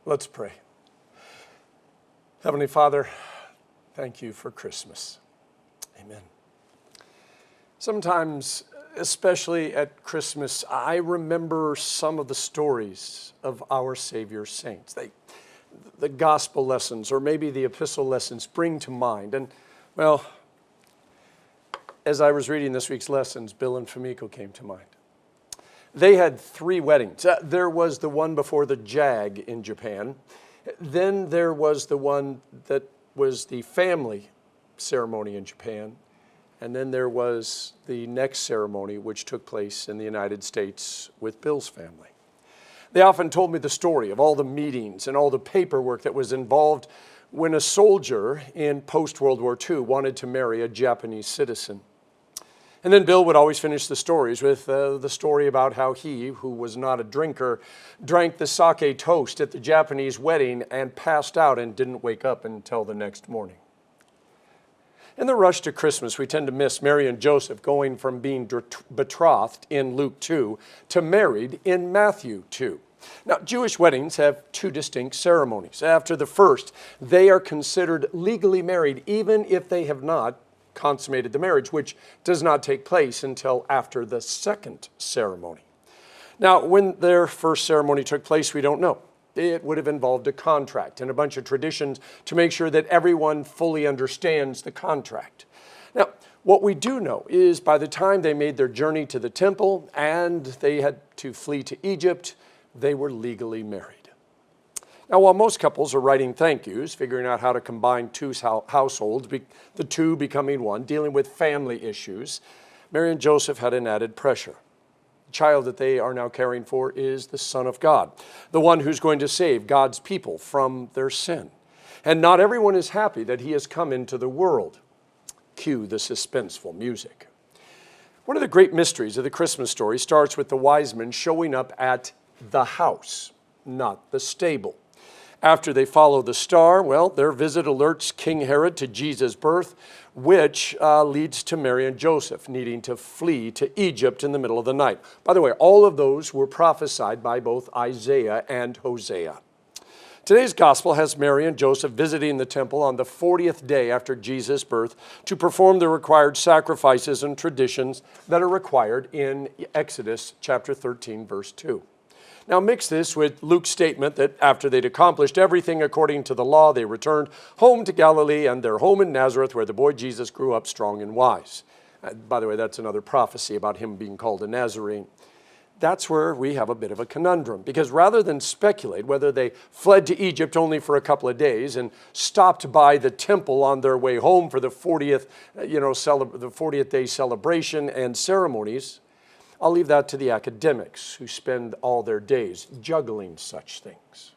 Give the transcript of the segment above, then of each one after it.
Let's pray. Heavenly Father, thank you for Christmas. Amen. Sometimes, especially at Christmas, I remember some of the stories of our Savior's saints. The gospel lessons or maybe the epistle lessons spring to mind. And, well, as I was reading this week's lessons, Bill and Famiko came to mind. They had 3 weddings. There was the one before the Jag in Japan. Then there was the one that was the family ceremony in Japan. And then there was the next ceremony, which took place in the United States with Bill's family. They often told me the story of all the meetings and all the paperwork that was involved when a soldier in post-World War II wanted to marry a Japanese citizen. And then Bill would always finish the stories with the story about how he, who was not a drinker, drank the sake toast at the Japanese wedding and passed out and didn't wake up until the next morning. In the rush to Christmas, we tend to miss Mary and Joseph going from being betrothed in Luke 2 to married in Matthew 2. Now, Jewish weddings have 2 distinct ceremonies. After the first, they are considered legally married even if they have not consummated the marriage, which does not take place until after the second ceremony. Now, when their first ceremony took place, we don't know. It would have involved a contract and a bunch of traditions to make sure that everyone fully understands the contract. Now, what we do know is by the time they made their journey to the temple and they had to flee to Egypt, they were legally married. Now, while most couples are writing thank yous, figuring out how to combine 2 households, the 2 becoming one, dealing with family issues, Mary and Joseph had an added pressure. The child that they are now caring for is the Son of God, the one who's going to save God's people from their sin. And not everyone is happy that he has come into the world. Cue the suspenseful music. One of the great mysteries of the Christmas story starts with the wise men showing up at the house, not the stable. After they follow the star, well, their visit alerts King Herod to Jesus' birth, which leads to Mary and Joseph needing to flee to Egypt in the middle of the night. By the way, all of those were prophesied by both Aiea and Hosea. Today's gospel has Mary and Joseph visiting the temple on the 40th day after Jesus' birth to perform the required sacrifices and traditions that are required in Exodus chapter 13, verse 2. Now mix this with Luke's statement that after they'd accomplished everything according to the law, they returned home to Galilee and their home in Nazareth, where the boy Jesus grew up strong and wise. By the way, that's another prophecy about him being called a Nazarene. That's where we have a bit of a conundrum, because rather than speculate whether they fled to Egypt only for a couple of days and stopped by the temple on their way home for the 40th day celebration and ceremonies, I'll leave that to the academics who spend all their days juggling such things.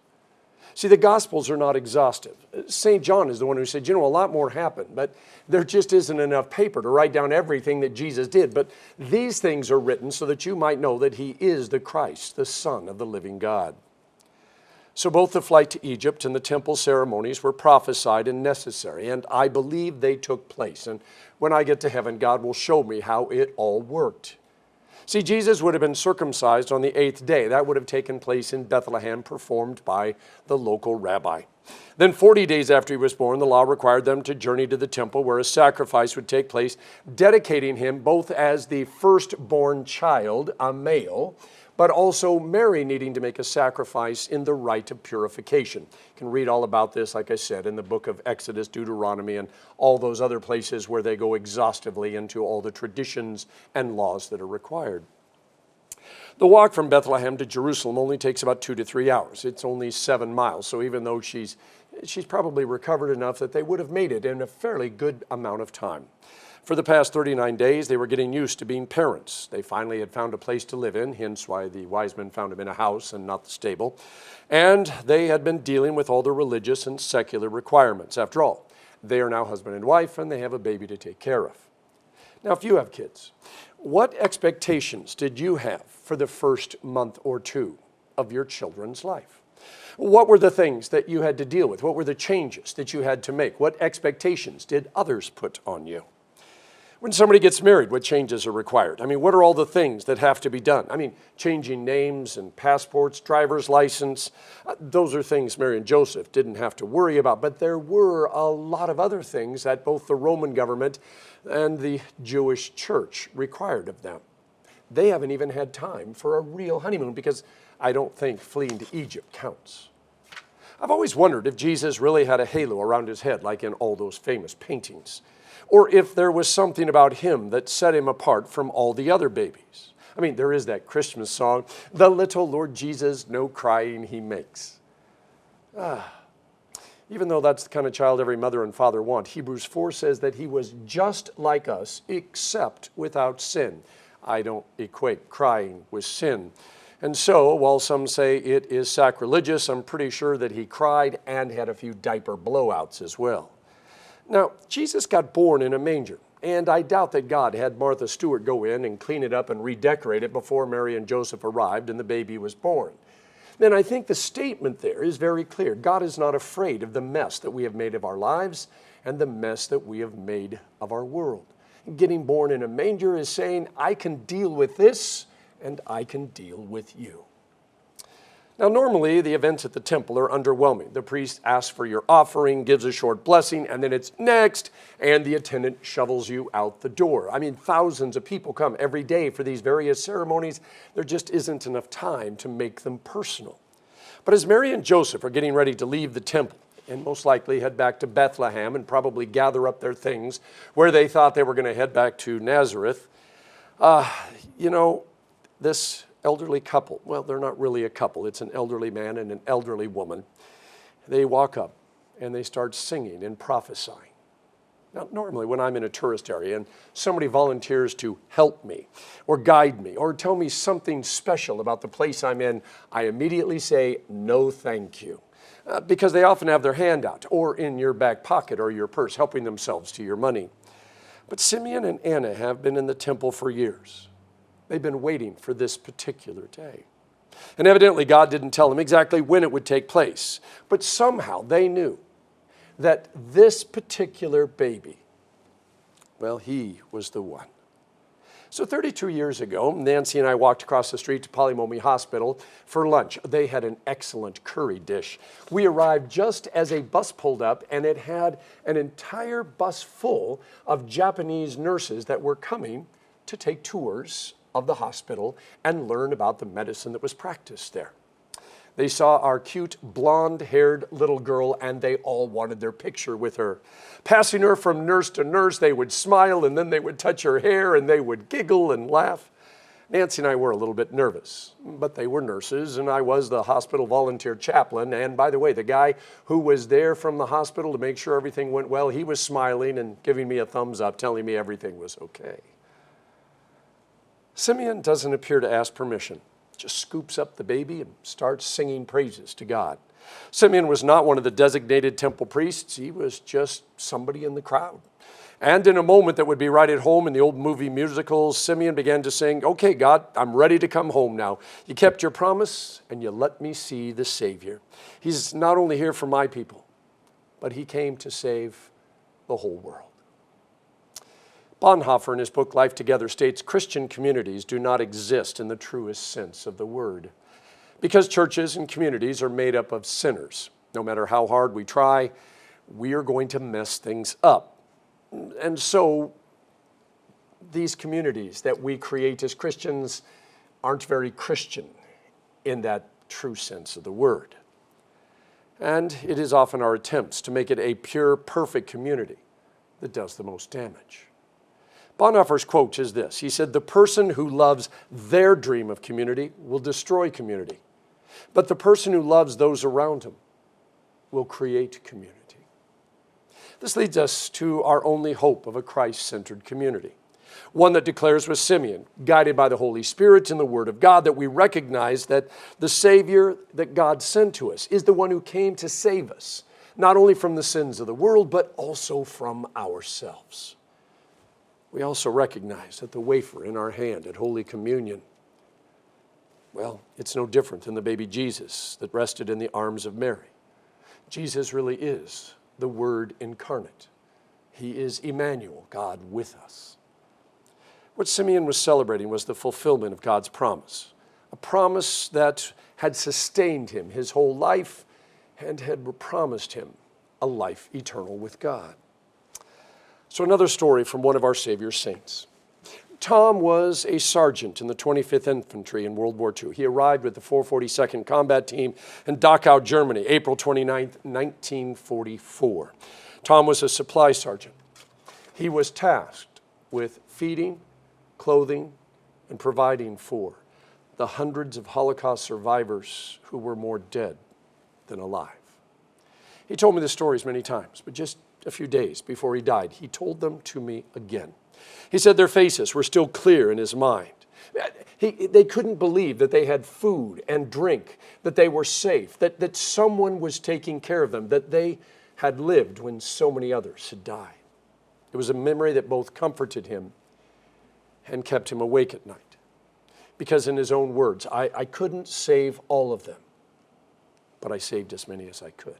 See, the Gospels are not exhaustive. St. John is the one who said, a lot more happened, but there just isn't enough paper to write down everything that Jesus did. But these things are written so that you might know that he is the Christ, the Son of the living God. So both the flight to Egypt and the temple ceremonies were prophesied and necessary, and I believe they took place. And when I get to heaven, God will show me how it all worked. See, Jesus would have been circumcised on the 8th day. That would have taken place in Bethlehem, performed by the local rabbi. Then 40 days after he was born, the law required them to journey to the temple where a sacrifice would take place, dedicating him both as the firstborn child, a male, but also Mary needing to make a sacrifice in the rite of purification. You can read all about this, like I said, in the book of Exodus, Deuteronomy, and all those other places where they go exhaustively into all the traditions and laws that are required. The walk from Bethlehem to Jerusalem only takes about 2 to 3 hours. It's only 7 miles, so even though she's probably recovered enough that they would have made it in a fairly good amount of time. For the past 39 days, they were getting used to being parents. They finally had found a place to live in, hence why the wise men found him in a house and not the stable. And they had been dealing with all the religious and secular requirements. After all, they are now husband and wife, and they have a baby to take care of. Now, if you have kids, what expectations did you have for the first month or 2 of your children's life? What were the things that you had to deal with? What were the changes that you had to make? What expectations did others put on you? When somebody gets married, what changes are required? I mean, what are all the things that have to be done? I mean, changing names and passports, driver's license, those are things Mary and Joseph didn't have to worry about. But there were a lot of other things that both the Roman government and the Jewish church required of them. They haven't even had time for a real honeymoon because I don't think fleeing to Egypt counts. I've always wondered if Jesus really had a halo around his head like in all those famous paintings, or if there was something about him that set him apart from all the other babies. I mean, there is that Christmas song, "The little Lord Jesus, no crying he makes." Even though that's the kind of child every mother and father want, Hebrews 4 says that he was just like us, except without sin. I don't equate crying with sin. And so, while some say it is sacrilegious, I'm pretty sure that he cried and had a few diaper blowouts as well. Now, Jesus got born in a manger, and I doubt that God had Martha Stewart go in and clean it up and redecorate it before Mary and Joseph arrived and the baby was born. Then I think the statement there is very clear. God is not afraid of the mess that we have made of our lives and the mess that we have made of our world. Getting born in a manger is saying, I can deal with this and I can deal with you. Now, normally the events at the temple are underwhelming. The priest asks for your offering, gives a short blessing, and then it's next, and the attendant shovels you out the door. I mean, thousands of people come every day for these various ceremonies. There just isn't enough time to make them personal. But as Mary and Joseph are getting ready to leave the temple, and most likely head back to Bethlehem and probably gather up their things where they thought they were going to head back to Nazareth, this elderly couple, well, they're not really a couple. It's an elderly man and an elderly woman. They walk up and they start singing and prophesying. Now, normally when I'm in a tourist area and somebody volunteers to help me or guide me or tell me something special about the place I'm in, I immediately say, no, thank you. Because they often have their hand out or in your back pocket or your purse, helping themselves to your money. But Simeon and Aiea have been in the temple for years. They've been waiting for this particular day. And evidently God didn't tell them exactly when it would take place. But somehow they knew that this particular baby, well, he was the one. So 32 years ago, Nancy and I walked across the street to Polymomy Hospital for lunch. They had an excellent curry dish. We arrived just as a bus pulled up, and it had an entire bus full of Japanese nurses that were coming to take tours of the hospital and learn about the medicine that was practiced there. They saw our cute blonde-haired little girl and they all wanted their picture with her. Passing her from nurse to nurse, they would smile and then they would touch her hair and they would giggle and laugh. Nancy and I were a little bit nervous, but they were nurses and I was the hospital volunteer chaplain. And by the way, the guy who was there from the hospital to make sure everything went well, he was smiling and giving me a thumbs up, telling me everything was okay. Simeon doesn't appear to ask permission, just scoops up the baby and starts singing praises to God. Simeon was not one of the designated temple priests. He was just somebody in the crowd. And in a moment that would be right at home in the old movie musicals, Simeon began to sing, "Okay, God, I'm ready to come home now. You kept your promise and you let me see the Savior. He's not only here for my people, but he came to save the whole world." Bonhoeffer in his book Life Together states Christian communities do not exist in the truest sense of the word. Because churches and communities are made up of sinners. No matter how hard we try, we are going to mess things up. And so these communities that we create as Christians aren't very Christian in that true sense of the word. And it is often our attempts to make it a pure, perfect community that does the most damage. Bonhoeffer's quote is this. He said, "The person who loves their dream of community will destroy community, but the person who loves those around him will create community." This leads us to our only hope of a Christ-centered community, one that declares with Simeon, guided by the Holy Spirit and the Word of God, that we recognize that the Savior that God sent to us is the one who came to save us, not only from the sins of the world, but also from ourselves. We also recognize that the wafer in our hand at Holy Communion, well, it's no different than the baby Jesus that rested in the arms of Mary. Jesus really is the Word incarnate. He is Emmanuel, God with us. What Simeon was celebrating was the fulfillment of God's promise, a promise that had sustained him his whole life and had promised him a life eternal with God. So another story from one of our Savior's saints. Tom was a sergeant in the 25th Infantry in World War II. He arrived with the 442nd Combat Team in Dachau, Germany, April 29, 1944. Tom was a supply sergeant. He was tasked with feeding, clothing, and providing for the hundreds of Holocaust survivors who were more dead than alive. He told me the stories many times, but just a few days before he died, he told them to me again. He said their faces were still clear in his mind. They couldn't believe that they had food and drink, that they were safe, that someone was taking care of them, that they had lived when so many others had died. It was a memory that both comforted him and kept him awake at night. Because in his own words, I couldn't save all of them, but I saved as many as I could.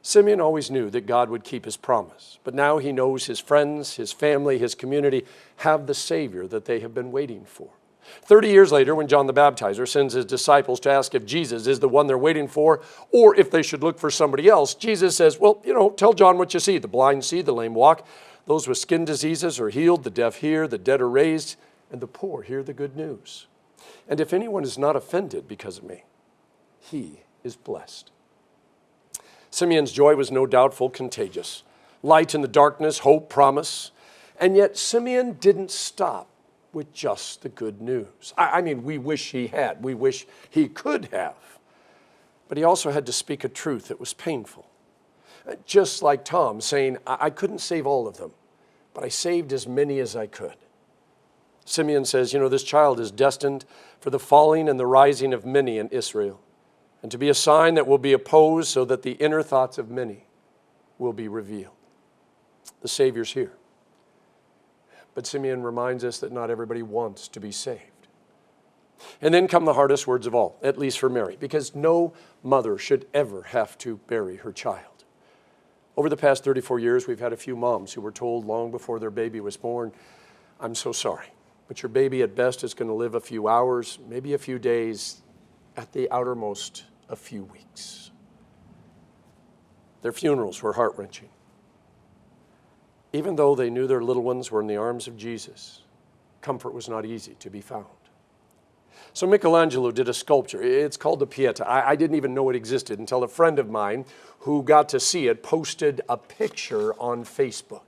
Simeon always knew that God would keep his promise, but now he knows his friends, his family, his community have the Savior that they have been waiting for. 30 years later, when John the Baptizer sends his disciples to ask if Jesus is the one they're waiting for, or if they should look for somebody else, Jesus says, well, tell John what you see. The blind see, the lame walk, those with skin diseases are healed, the deaf hear, the dead are raised, and the poor hear the good news. And if anyone is not offended because of me, he is blessed. Simeon's joy was no doubt full contagious. Light in the darkness, hope, promise. And yet Simeon didn't stop with just the good news. I mean, we wish he had. We wish he could have. But he also had to speak a truth that was painful. Just like Tom saying, I couldn't save all of them, but I saved as many as I could. Simeon says, this child is destined for the falling and the rising of many in Israel, and to be a sign that will be opposed so that the inner thoughts of many will be revealed. The Savior's here. But Simeon reminds us that not everybody wants to be saved. And then come the hardest words of all, at least for Mary, because no mother should ever have to bury her child. Over the past 34 years, we've had a few moms who were told long before their baby was born, I'm so sorry, but your baby at best is going to live a few hours, maybe a few days, at the outermost a few weeks. Their funerals were heart-wrenching. Even though they knew their little ones were in the arms of Jesus, comfort was not easy to be found. So Michelangelo did a sculpture. It's called the Pieta. I didn't even know it existed until a friend of mine who got to see it posted a picture on Facebook.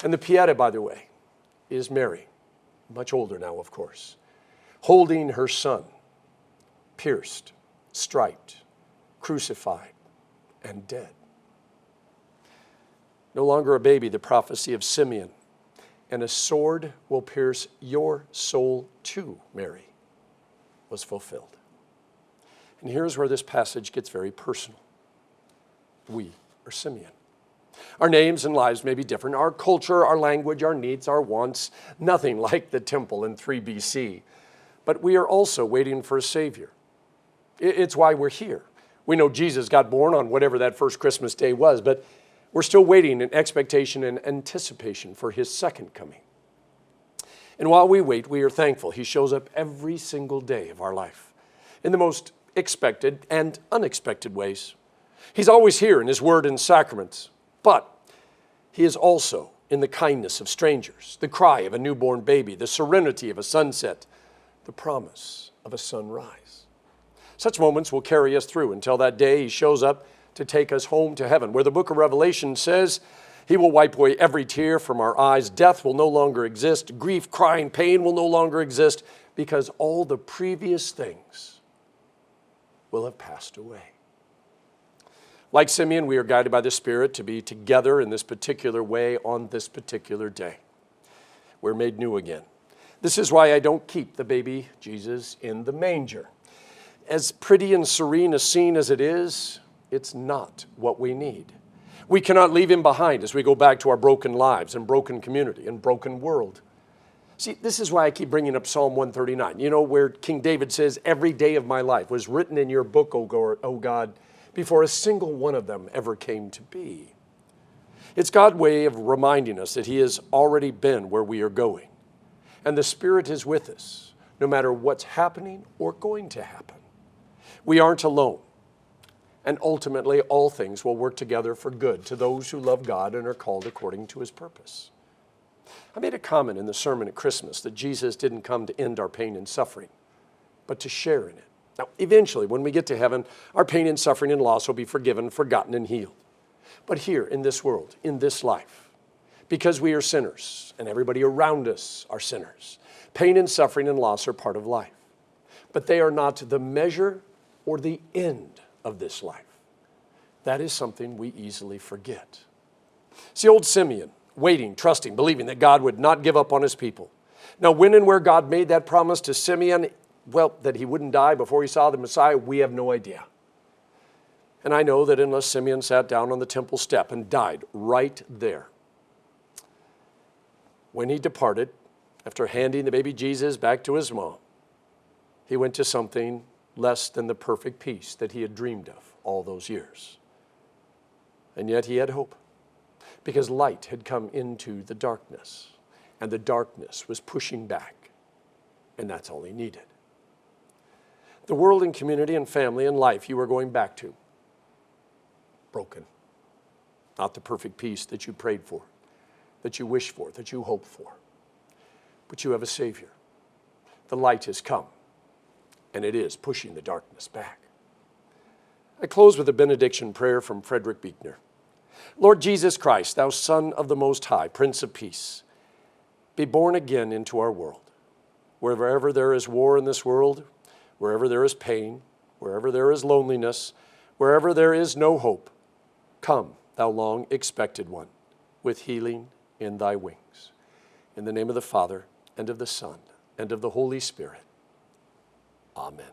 And the Pieta, by the way, is Mary, much older now, of course, holding her son, pierced, striped, crucified, and dead. No longer a baby, the prophecy of Simeon, and a sword will pierce your soul too, Mary, was fulfilled. And here's where this passage gets very personal. We are Simeon. Our names and lives may be different. Our culture, our language, our needs, our wants, nothing like the temple in 3 BC. But we are also waiting for a Savior. It's why we're here. We know Jesus got born on whatever that first Christmas day was, but we're still waiting in expectation and anticipation for his second coming. And while we wait, we are thankful he shows up every single day of our life in the most expected and unexpected ways. He's always here in his word and sacraments, but he is also in the kindness of strangers, the cry of a newborn baby, the serenity of a sunset, the promise of a sunrise. Such moments will carry us through until that day he shows up to take us home to heaven, where the book of Revelation says he will wipe away every tear from our eyes. Death will no longer exist. Grief, crying, pain will no longer exist, because all the previous things will have passed away. Like Simeon, we are guided by the Spirit to be together in this particular way on this particular day. We're made new again. This is why I don't keep the baby Jesus in the manger. As pretty and serene a scene as it is, it's not what we need. We cannot leave him behind as we go back to our broken lives and broken community and broken world. See, this is why I keep bringing up Psalm 139, where King David says, every day of my life was written in your book, O God, before a single one of them ever came to be. It's God's way of reminding us that he has already been where we are going. And the Spirit is with us, no matter what's happening or going to happen. We aren't alone. And ultimately, all things will work together for good to those who love God and are called according to His purpose. I made a comment in the sermon at Christmas that Jesus didn't come to end our pain and suffering, but to share in it. Now, eventually, when we get to heaven, our pain and suffering and loss will be forgiven, forgotten, and healed. But here, in this world, in this life, because we are sinners, and everybody around us are sinners, pain and suffering and loss are part of life. But they are not the measure or the end of this life. That is something we easily forget. See, old Simeon, waiting, trusting, believing that God would not give up on His people. Now, when and where God made that promise to Simeon, well, that he wouldn't die before he saw the Messiah, we have no idea. And I know that unless Simeon sat down on the temple step and died right there, when he departed, after handing the baby Jesus back to his mom, he went to something less than the perfect peace that he had dreamed of all those years. And yet he had hope, because light had come into the darkness, and the darkness was pushing back, and that's all he needed. The world and community and family and life you are going back to, broken. Not the perfect peace that you prayed for, that you wished for, that you hoped for. But you have a Savior. The light has come, and it is pushing the darkness back. I close with a benediction prayer from Frederick Buechner. Lord Jesus Christ, thou Son of the Most High, Prince of Peace, be born again into our world. Wherever there is war in this world, wherever there is pain, wherever there is loneliness, wherever there is no hope, come, thou long expected one, with healing in thy wings. In the name of the Father, and of the Son, and of the Holy Spirit. Amen.